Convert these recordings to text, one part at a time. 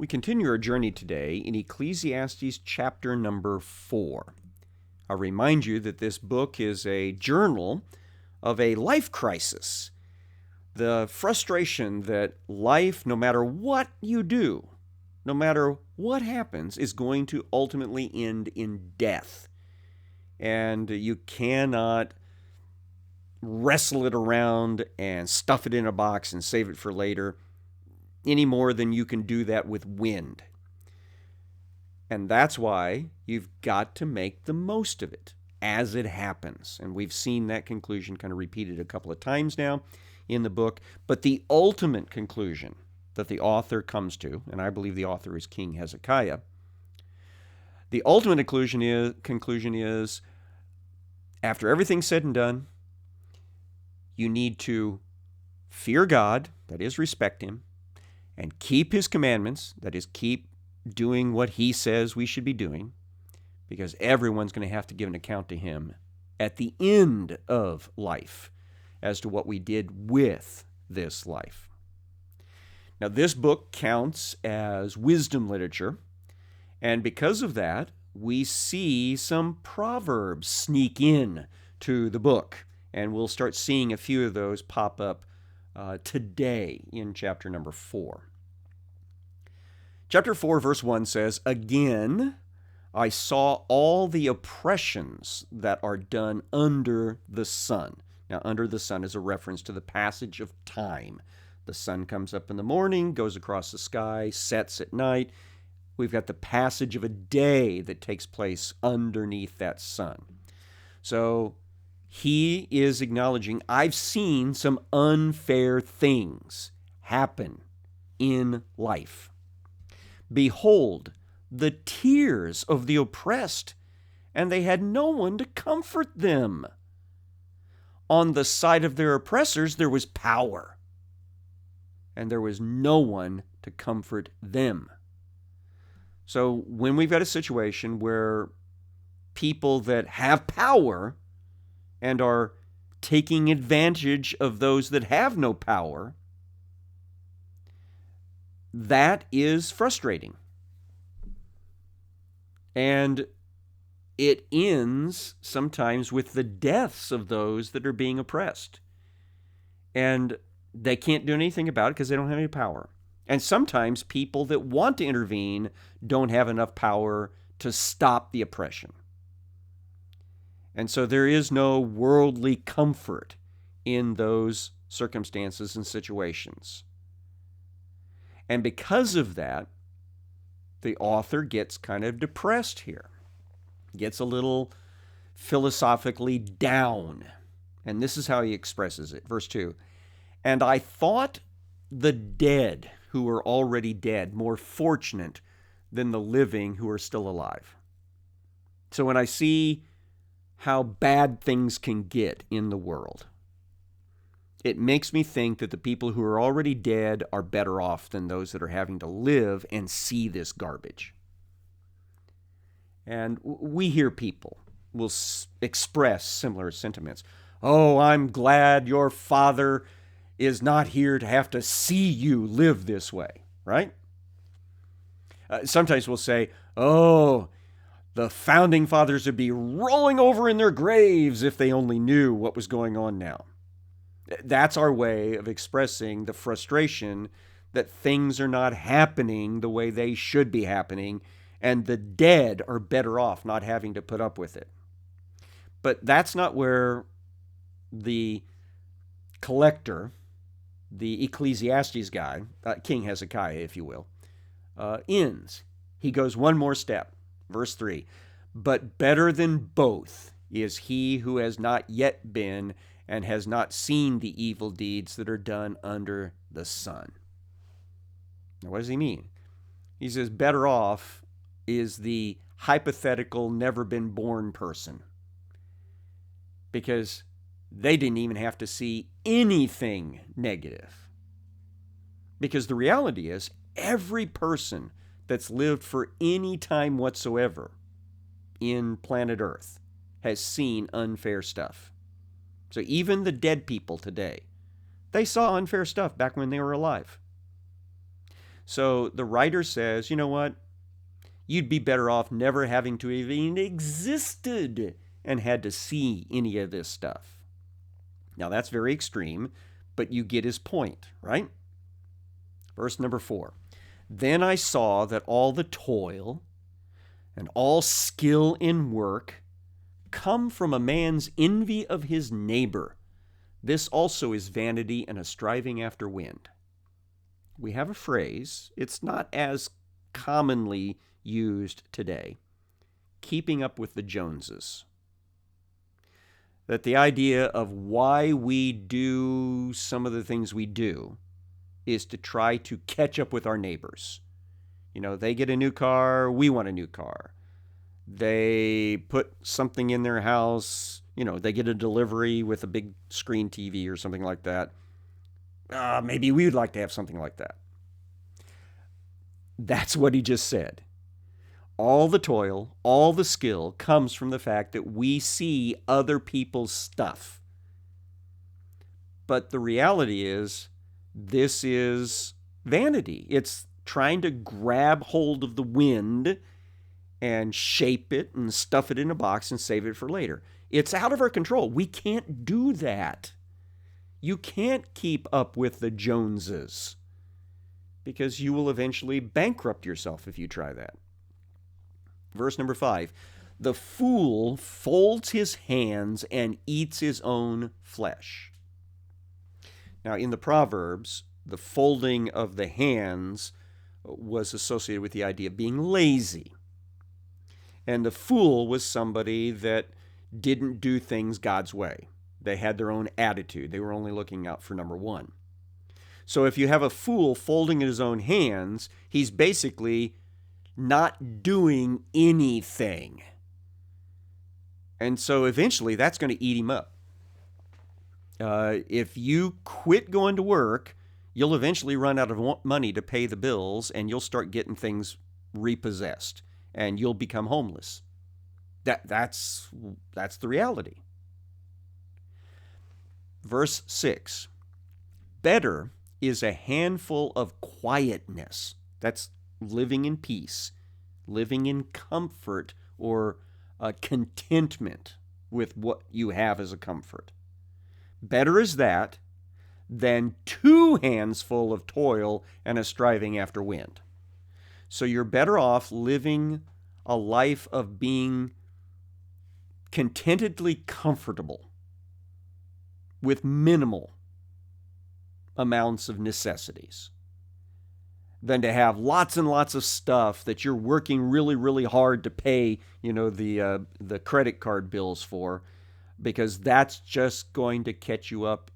We continue our journey today in Ecclesiastes chapter number 4. I'll remind you that this book is a journal of a life crisis. The frustration that life, no matter what you do, no matter what happens, is going to ultimately end in death. And you cannot wrestle it around and stuff it in a box and save it for later any more than you can do that with wind. And that's why you've got to make the most of it as it happens. And we've seen that conclusion kind of repeated a couple of times now in the book. But the ultimate conclusion that the author comes to, and I believe the author is King Hezekiah, the ultimate conclusion is after everything's said and done, you need to fear God, that is, respect Him, and keep His commandments, that is, keep doing what He says we should be doing, because everyone's going to have to give an account to Him at the end of life as to what we did with this life. Now, this book counts as wisdom literature, and because of that, we see some proverbs sneak in to the book, and we'll start seeing a few of those pop up today in chapter number 4. Chapter 4, verse 1 says, "Again, I saw all the oppressions that are done under the sun." Now, under the sun is a reference to the passage of time. The sun comes up in the morning, goes across the sky, sets at night. We've got the passage of a day that takes place underneath that sun. So he is acknowledging, I've seen some unfair things happen in life. Behold, the tears of the oppressed, and they had no one to comfort them. On the side of their oppressors there was power, and there was no one to comfort them. So when we've got a situation where people that have power and are taking advantage of those that have no power, that is frustrating. And it ends sometimes with the deaths of those that are being oppressed. And they can't do anything about it because they don't have any power. And sometimes people that want to intervene don't have enough power to stop the oppression. And so there is no worldly comfort in those circumstances and situations. And because of that, the author gets kind of depressed here, gets a little philosophically down. And this is how he expresses it. Verse 2, "And I thought the dead who were already dead more fortunate than the living who are still alive." So when I see how bad things can get in the world, it makes me think that the people who are already dead are better off than those that are having to live and see this garbage. And we hear people will express similar sentiments. "Oh, I'm glad your father is not here to have to see you live this way," right? Sometimes we'll say, "Oh, the founding fathers would be rolling over in their graves if they only knew what was going on now." That's our way of expressing the frustration that things are not happening the way they should be happening, and the dead are better off not having to put up with it. But that's not where the collector, the Ecclesiastes guy, King Hezekiah, if you will, ends. He goes one more step. Verse 3, "But better than both is he who has not yet been and has not seen the evil deeds that are done under the sun." Now, what does he mean? He says better off is the hypothetical never been born person, because they didn't even have to see anything negative. Because the reality is every person that's lived for any time whatsoever in planet Earth has seen unfair stuff. So even the dead people today, they saw unfair stuff back when they were alive. So the writer says, you know what? You'd be better off never having to even existed and had to see any of this stuff. Now that's very extreme, but you get his point, right? Verse number 4. Then I saw that all the toil and all skill in work come from a man's envy of his neighbor. This also is vanity and a striving after wind. We have a phrase, it's not as commonly used today, keeping up with the Joneses. That the idea of why we do some of the things we do is to try to catch up with our neighbors. You know, they get a new car, we want a new car. They put something in their house, you know, they get a delivery with a big screen TV or something like that. Maybe we would like to have something like that. That's what he just said. All the toil, all the skill comes from the fact that we see other people's stuff. But the reality is, this is vanity. It's trying to grab hold of the wind and shape it and stuff it in a box and save it for later. It's out of our control. We can't do that. You can't keep up with the Joneses because you will eventually bankrupt yourself if you try that. Verse number 5, the fool folds his hands and eats his own flesh. Now, in the Proverbs, the folding of the hands was associated with the idea of being lazy. And the fool was somebody that didn't do things God's way. They had their own attitude. They were only looking out for number one. So if you have a fool folding in his own hands, he's basically not doing anything. And so eventually that's going to eat him up. If you quit going to work, you'll eventually run out of money to pay the bills and you'll start getting things repossessed and you'll become homeless. That's the reality. Verse 6, better is a handful of quietness. That's living in peace, living in comfort or contentment with what you have as a comfort. Better is that than 2 hands full of toil and a striving after wind. So you're better off living a life of being contentedly comfortable with minimal amounts of necessities than to have lots and lots of stuff that you're working really, really hard to pay, the credit card bills for, because that's just going to catch you up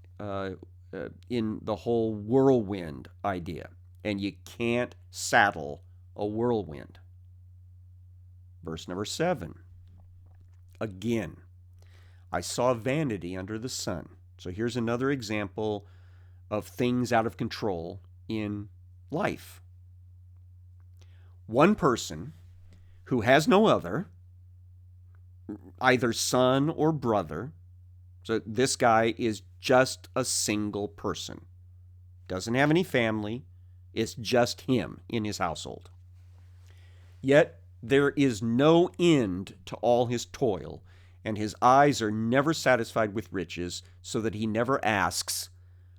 in the whole whirlwind idea. And you can't saddle a whirlwind. Verse number 7. Again, I saw vanity under the sun. So here's another example of things out of control in life. One person who has no other, either son or brother, so this guy is just a single person, doesn't have any family, it's just him in his household. Yet there is no end to all his toil, and his eyes are never satisfied with riches, so that he never asks,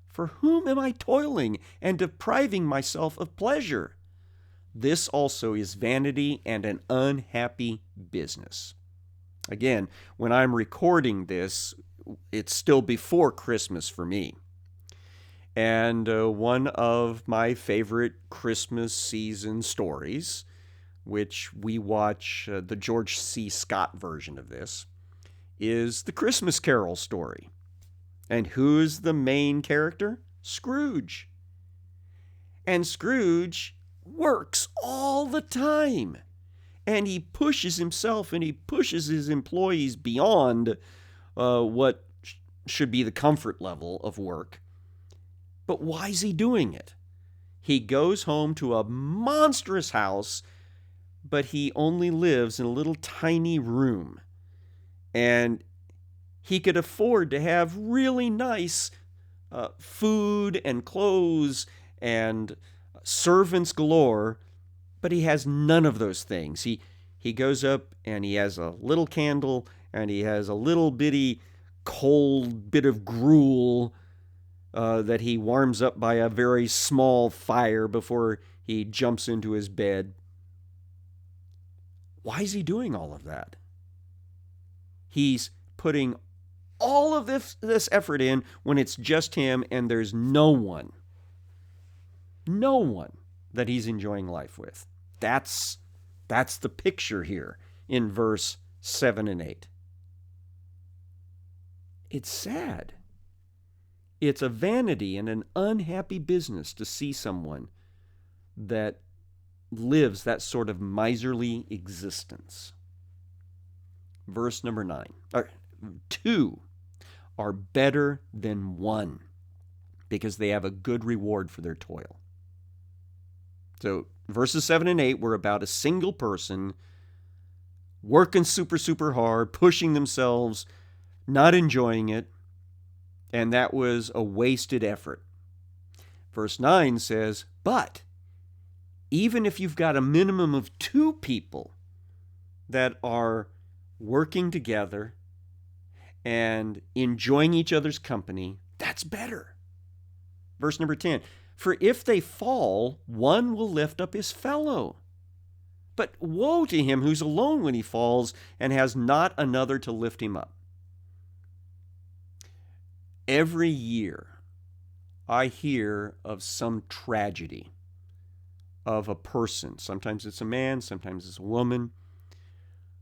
"For whom am I toiling and depriving myself of pleasure?" This also is vanity and an unhappy business. Again, when I'm recording this, it's still before Christmas for me. And one of my favorite Christmas season stories, which we watch the George C. Scott version of this, is the Christmas Carol story. And who's the main character? Scrooge. And Scrooge works all the time. And he pushes himself and he pushes his employees beyond what should be the comfort level of work. But why is he doing it? He goes home to a monstrous house, but he only lives in a little tiny room. And he could afford to have really nice food and clothes and servants galore, but he has none of those things. He goes up and he has a little candle and he has a little bitty cold bit of gruel that he warms up by a very small fire before he jumps into his bed. Why is he doing all of that? He's putting all of this effort in when it's just him and there's no one that he's enjoying life with. That's the picture here in verse 7 and 8. It's sad. It's a vanity and an unhappy business to see someone that lives that sort of miserly existence. Verse number 9. 2 are better than 1 because they have a good reward for their toil. So verses 7 and 8 were about a single person working super hard, pushing themselves, not enjoying it, and that was a wasted effort. Verse 9 says, but even if you've got a minimum of 2 people that are working together and enjoying each other's company, that's better. Verse number 10, for if they fall, one will lift up his fellow. But woe to him who's alone when he falls and has not another to lift him up. Every year, I hear of some tragedy of a person. Sometimes it's a man, sometimes it's a woman,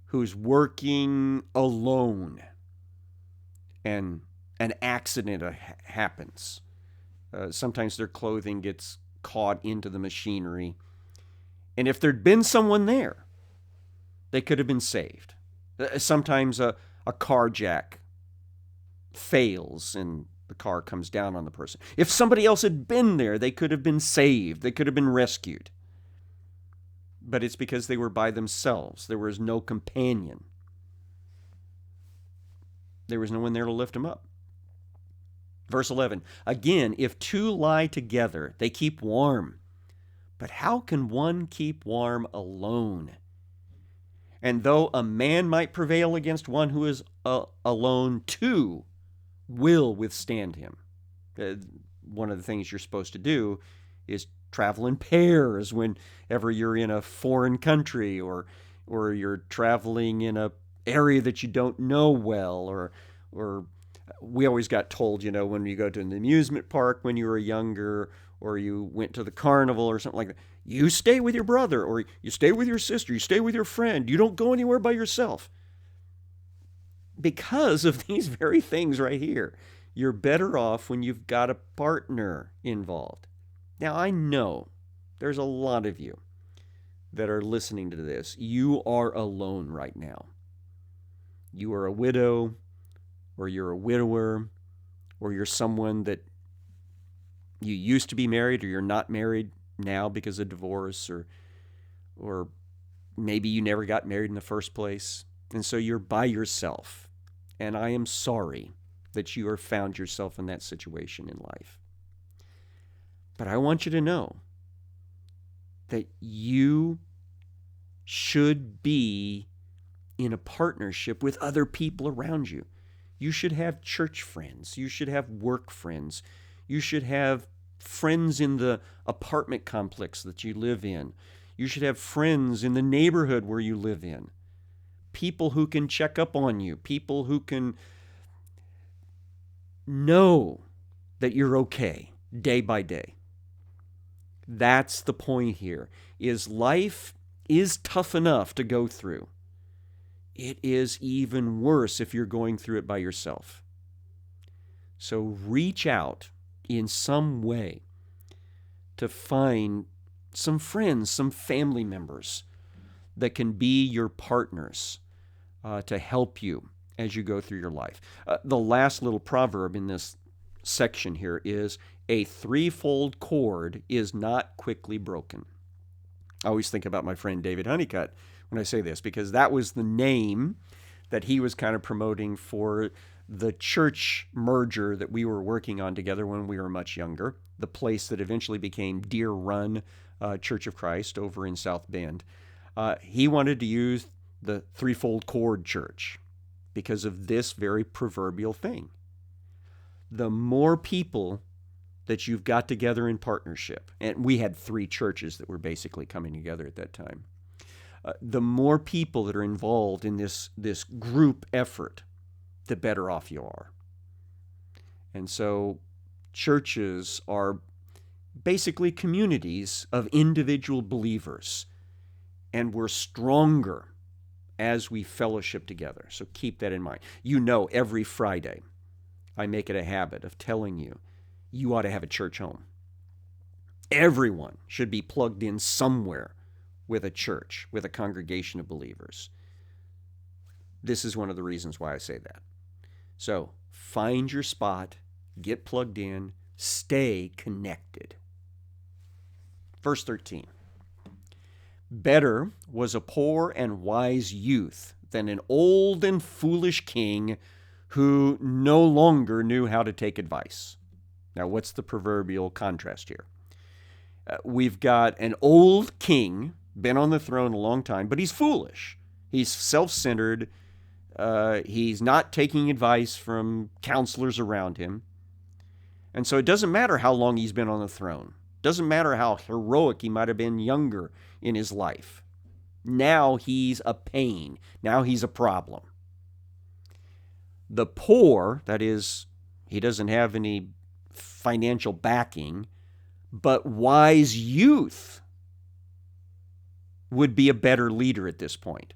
who's working alone and an accident happens. Sometimes their clothing gets caught into the machinery. And if there'd been someone there, they could have been saved. Sometimes a car jack fails and the car comes down on the person. If somebody else had been there, they could have been saved. They could have been rescued. But it's because they were by themselves. There was no companion. There was no one there to lift them up. Verse 11, again, if 2 lie together, they keep warm. But how can one keep warm alone? And though a man might prevail against one who is alone, 2 will withstand him. One of the things you're supposed to do is travel in pairs whenever you're in a foreign country or you're traveling in a area that you don't know well, or we always got told, when you go to an amusement park when you were younger, or you went to the carnival or something like that, you stay with your brother, or you stay with your sister, you stay with your friend, you don't go anywhere by yourself. Because of these very things right here, you're better off when you've got a partner involved. Now, I know there's a lot of you that are listening to this. You are alone right now. You are a widow, or you're a widower, or you're someone that you used to be married, or you're not married now because of divorce, or maybe you never got married in the first place, and so you're by yourself. And I am sorry that you have found yourself in that situation in life. But I want you to know that you should be in a partnership with other people around you. You should have church friends. You should have work friends. You should have friends in the apartment complex that you live in. You should have friends in the neighborhood where you live in. People who can check up on you. People who can know that you're okay day by day. That's the point here, is life is tough enough to go through. It is even worse if you're going through it by yourself. So reach out in some way to find some friends, some family members that can be your partners to help you as you go through your life. The last little proverb in this section here is, a threefold cord is not quickly broken. I always think about my friend David Honeycutt when I say this, because that was the name that he was kind of promoting for the church merger that we were working on together when we were much younger, the place that eventually became Deer Run Church of Christ over in South Bend. He wanted to use the threefold cord church because of this very proverbial thing. The more people that you've got together in partnership, and we had 3 churches that were basically coming together at that time, the more people that are involved in this group effort, the better off you are. And so churches are basically communities of individual believers, and we're stronger as we fellowship together. So keep that in mind. You know, every Friday, I make it a habit of telling you, you ought to have a church home. Everyone should be plugged in somewhere with a church, with a congregation of believers. This is one of the reasons why I say that. So find your spot, get plugged in, stay connected. Verse 13. Better was a poor and wise youth than an old and foolish king who no longer knew how to take advice. Now, what's the proverbial contrast here? We've got an old king, been on the throne a long time, but he's foolish. He's self-centered. He's not taking advice from counselors around him. And so it doesn't matter how long he's been on the throne. Doesn't matter how heroic he might have been younger in his life. Now he's a pain. Now he's a problem. The poor, that is, he doesn't have any financial backing, but wise youth would be a better leader at this point.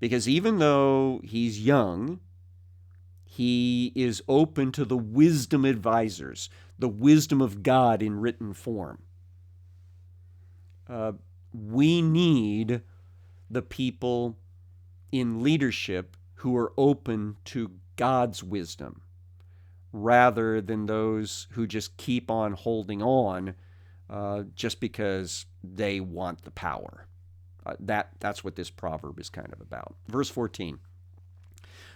Because even though he's young, he is open to the wisdom advisors, the wisdom of God in written form. We need the people in leadership who are open to God's wisdom, rather than those who just keep on holding on just because they want the power. That's what this proverb is kind of about. Verse 14.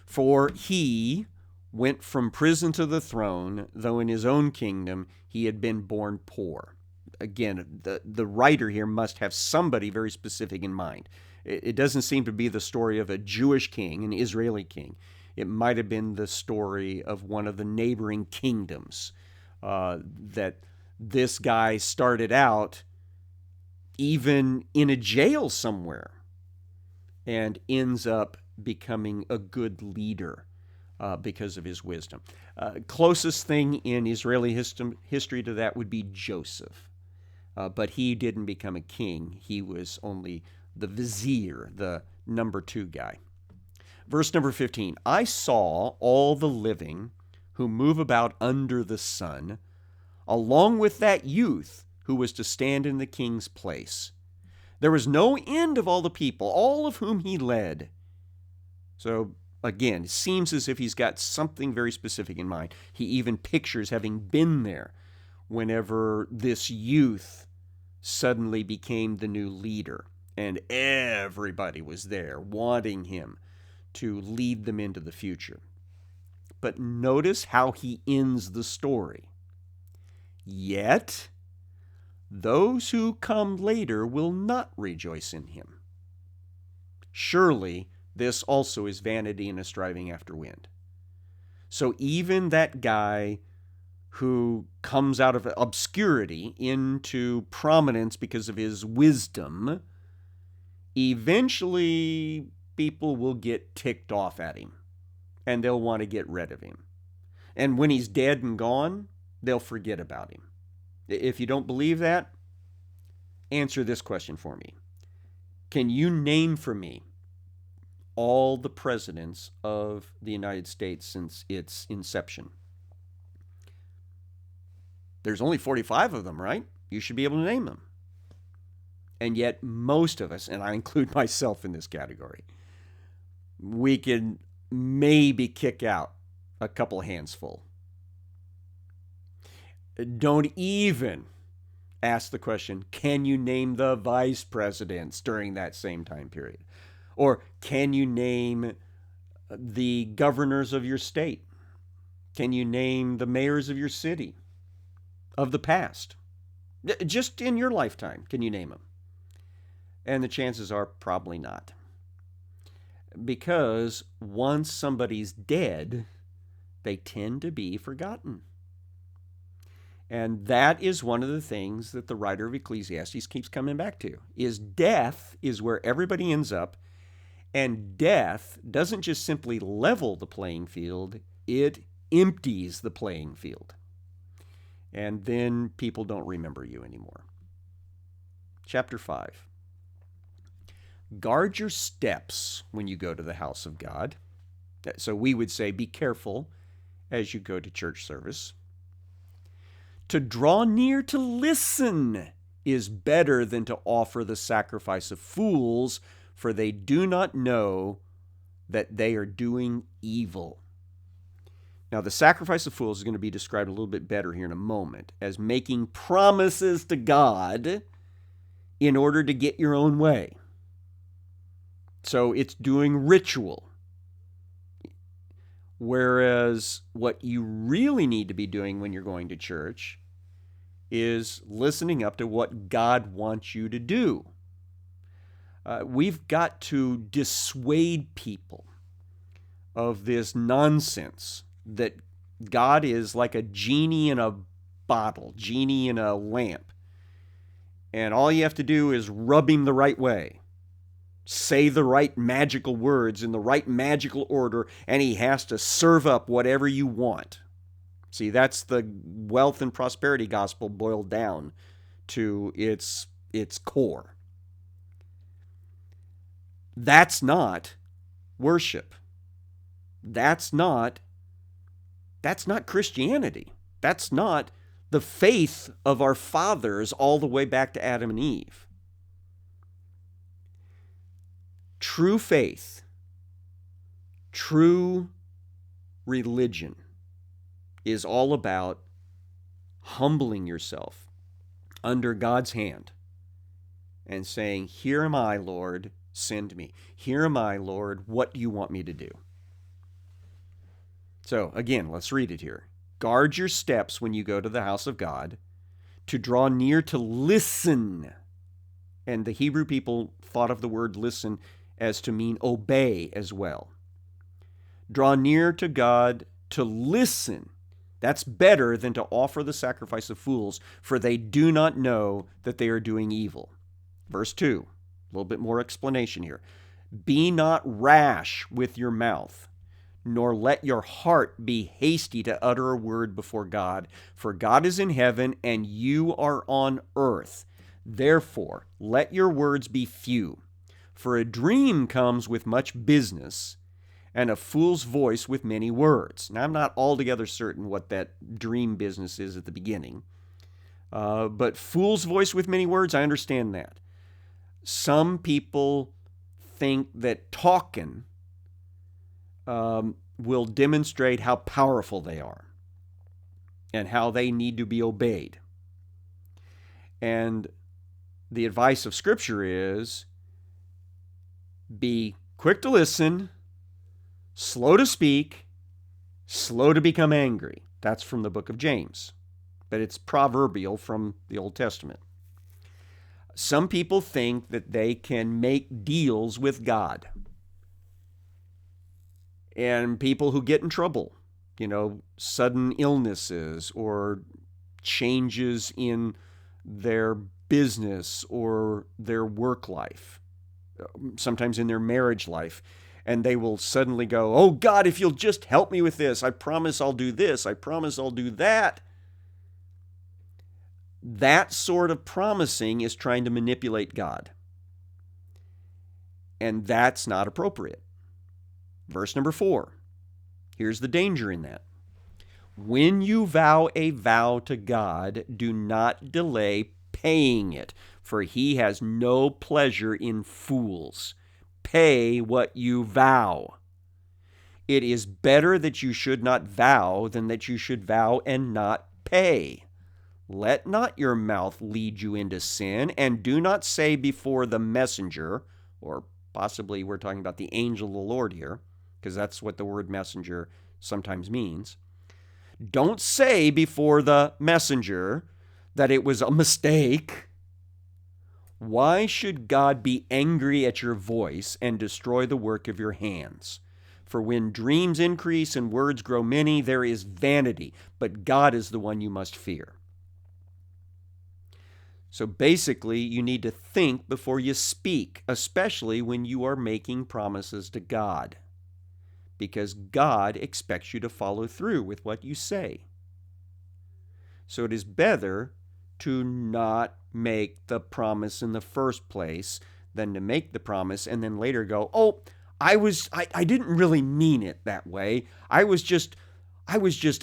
For he went from prison to the throne, though in his own kingdom he had been born poor. Again, the writer here must have somebody very specific in mind. It doesn't seem to be the story of a Jewish king, an Israeli king. It might have been the story of one of the neighboring kingdoms, that this guy started out even in a jail somewhere and ends up becoming a good leader because of his wisdom. Closest thing in Israeli history to that would be Joseph. But he didn't become a king. He was only the vizier, the number 2 guy. Verse number 15, I saw all the living who move about under the sun, along with that youth who was to stand in the king's place. There was no end of all the people, all of whom he led. So again, it seems as if he's got something very specific in mind. He even pictures having been there whenever this youth suddenly became the new leader, and everybody was there wanting him to lead them into the future. But notice how he ends the story. Yet those who come later will not rejoice in him. Surely this also is vanity and a striving after wind. So even that guy who comes out of obscurity into prominence because of his wisdom, eventually people will get ticked off at him and they'll want to get rid of him. And when he's dead and gone, they'll forget about him. If you don't believe that, answer this question for me. Can you name for me all the presidents of the United States since its inception? There's only 45 of them, right? You should be able to name them. And yet most of us, and I include myself in this category, we can maybe kick out a couple hands full. Don't even ask the question, can you name the vice presidents during that same time period? Or can you name the governors of your state? Can you name the mayors of your city of the past? Just in your lifetime, can you name them? And the chances are probably not. Because once somebody's dead, they tend to be forgotten. And that is one of the things that the writer of Ecclesiastes keeps coming back to, is death is where everybody ends up. And death doesn't just simply level the playing field, it empties the playing field. And then people don't remember you anymore. Chapter 5. Guard your steps when you go to the house of God. So we would say be careful as you go to church service. To draw near to listen is better than to offer the sacrifice of fools, for they do not know that they are doing evil. Now, the sacrifice of fools is going to be described a little bit better here in a moment as making promises to God in order to get your own way. So it's doing ritual. Whereas what you really need to be doing when you're going to church is listening up to what God wants you to do. We've got to dissuade people of this nonsense that God is like a genie in a bottle, genie in a lamp. And all you have to do is rub him the right way. Say the right magical words in the right magical order, and he has to serve up whatever you want. See, that's the wealth and prosperity gospel boiled down to its core. That's not worship. That's not Christianity. That's not the faith of our fathers all the way back to Adam and Eve. True faith, true religion is all about humbling yourself under God's hand and saying, "Here am I, Lord, send me. Here am I, Lord, what do you want me to do?" So, again, let's read it here. Guard your steps when you go to the house of God, to draw near to listen. And the Hebrew people thought of the word listen as to mean obey as well. Draw near to God to listen. That's better than to offer the sacrifice of fools, for they do not know that they are doing evil. Verse 2, a little bit more explanation here. Be not rash with your mouth, nor let your heart be hasty to utter a word before God, for God is in heaven and you are on earth. Therefore, let your words be few. For a dream comes with much business, and a fool's voice with many words. Now, I'm not altogether certain what that dream business is at the beginning, but fool's voice with many words, I understand that. Some people think that talking will demonstrate how powerful they are and how they need to be obeyed. And the advice of Scripture is, be quick to listen, slow to speak, slow to become angry. That's from the book of James, but it's proverbial from the Old Testament. Some people think that they can make deals with God. And people who get in trouble, sudden illnesses or changes in their business or their work life, sometimes in their marriage life, and they will suddenly go, "Oh God, if you'll just help me with this, I promise I'll do this, I promise I'll do that." That sort of promising is trying to manipulate God. And that's not appropriate. Verse number 4. Here's the danger in that. When you vow a vow to God, do not delay paying it, for he has no pleasure in fools. Pay what you vow. It is better that you should not vow than that you should vow and not pay. Let not your mouth lead you into sin, and do not say before the messenger, or possibly we're talking about the angel of the Lord here, because that's what the word messenger sometimes means. Don't say before the messenger that it was a mistake. Why should God be angry at your voice and destroy the work of your hands? For when dreams increase and words grow many, there is vanity, but God is the one you must fear. So basically, you need to think before you speak, especially when you are making promises to God, because God expects you to follow through with what you say. So it is better to not make the promise in the first place than to make the promise and then later go, oh, I didn't really mean it that way. I was just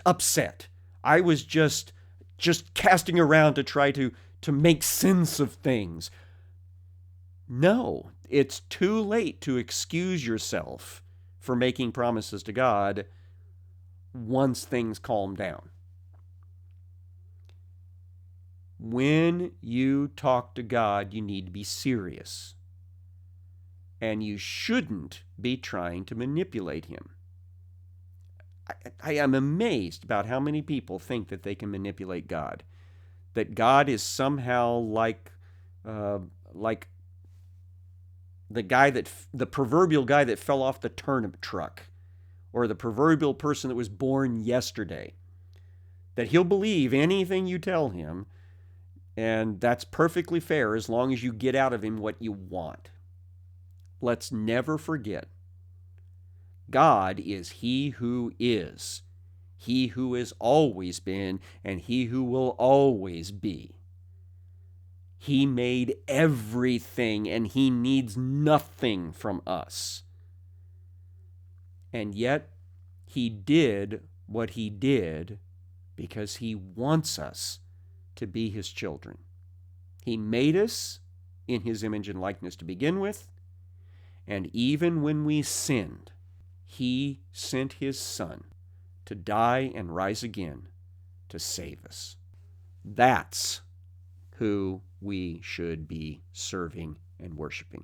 upset. I was just casting around to try to make sense of things. No, it's too late to excuse yourself for making promises to God once things calm down. When you talk to God, you need to be serious. And you shouldn't be trying to manipulate him. I am amazed about how many people think that they can manipulate God. That God is somehow like the proverbial guy that fell off the turnip truck, or the proverbial person that was born yesterday. That he'll believe anything you tell him, and that's perfectly fair as long as you get out of him what you want. Let's never forget, God is He who is, He who has always been, and He who will always be. He made everything, and He needs nothing from us. And yet, He did what He did because He wants us to be His children. He made us in His image and likeness to begin with, and even when we sinned, He sent His Son to die and rise again to save us. That's who we should be serving and worshiping.